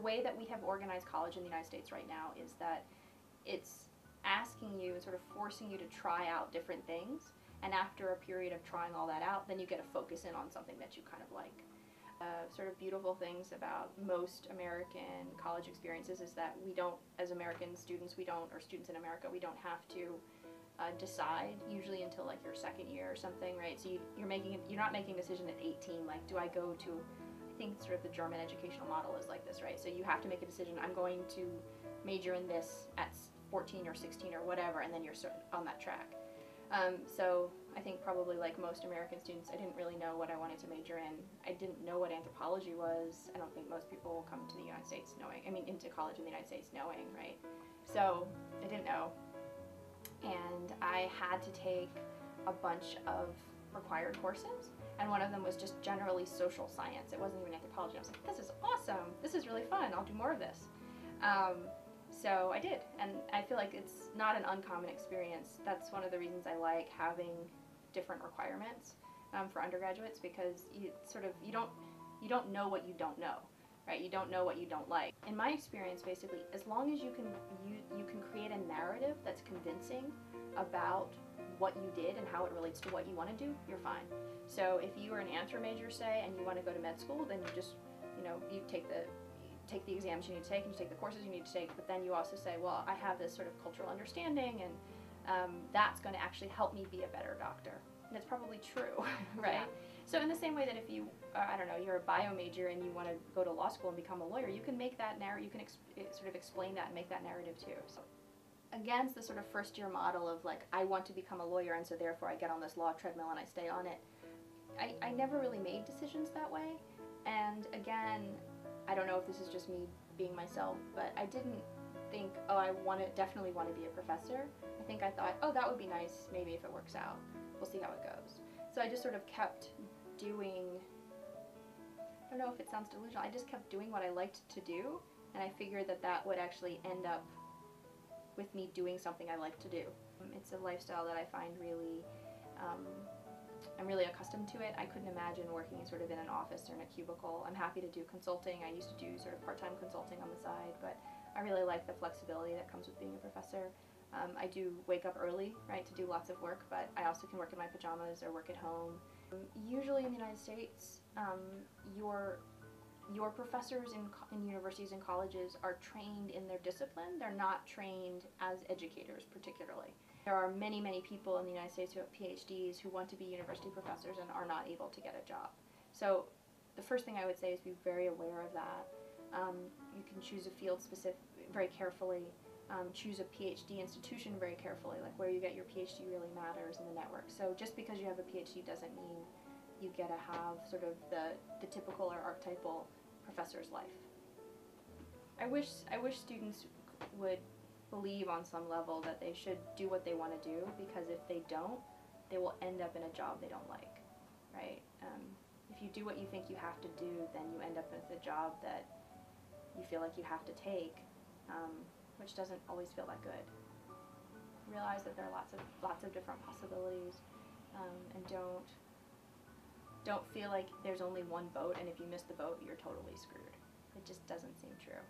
way that we have organized college in the United States right now is that it's asking you and sort of forcing you to try out different things, and after a period of trying all that out, then you get to focus in on something that you kind of like. Sort of beautiful things about most American college experiences is that we don't, as American students, or students in America, we don't have to decide usually until like your second year or something, right? So you're not making a decision at 18, like, do I go to, I think sort of the German educational model is like this, right? So you have to make a decision, I'm going to major in this at 14 or 16 or whatever, and then you're sort of on that track. So I think probably like most American students, I didn't really know what I wanted to major in. I didn't know what anthropology was. I don't think most people come to the United States knowing, into college in the United States knowing, right? So I didn't know. And I had to take a bunch of required courses, and one of them was just generally social science. It wasn't even anthropology. I was like, this is awesome. This is really fun. I'll do more of this. So I did, and I feel like it's not an uncommon experience. That's one of the reasons I like having different requirements for undergraduates, because you don't know what you don't know, right? You don't know what you don't like. In my experience, basically, as long as you can create a narrative that's convincing about what you did and how it relates to what you want to do, you're fine. So if you are an anthro major, say, and you want to go to med school, then you just, you take the exams you need to take, and you take the courses you need to take, but then you also say, well, I have this sort of cultural understanding, and that's going to actually help me be a better doctor. And it's probably true, right? Yeah. So in the same way that if you, I don't know, you're a bio major and you want to go to law school and become a lawyer, you can make that narrative, you can sort of explain that and make that narrative too. So against the sort of first year model of like, I want to become a lawyer and so therefore I get on this law treadmill and I stay on it, I never really made decisions that way. And again, I don't know if this is just me being myself, but I didn't think, oh, I definitely want to be a professor. I think I thought, oh, that would be nice, maybe if it works out. We'll see how it goes. So I just sort of kept doing, I don't know if it sounds delusional, I just kept doing what I liked to do, and I figured that that would actually end up with me doing something I like to do. It's a lifestyle that I find really, I'm really accustomed to it. I couldn't imagine working sort of in an office or in a cubicle. I'm happy to do consulting. I used to do sort of part-time consulting on the side, but I really like the flexibility that comes with being a professor. I do wake up early, right, to do lots of work, but I also can work in my pajamas or work at home. Usually in the United States, your professors in universities and colleges are trained in their discipline. They're not trained as educators particularly. There are many, many people in the United States who have PhDs who want to be university professors and are not able to get a job. So the first thing I would say is be very aware of that. You can choose a field very carefully. Choose a PhD institution very carefully, like where you get your PhD really matters in the network. So just because you have a PhD doesn't mean you get to have sort of the typical or archetypal professor's life. I wish students would believe on some level that they should do what they want to do, because if they don't, they will end up in a job they don't like, right? If you do what you think you have to do, then you end up with a job that you feel like you have to take, which doesn't always feel that good. Realize that there are lots of different possibilities, and don't feel like there's only one boat, and if you miss the boat, you're totally screwed. It just doesn't seem true.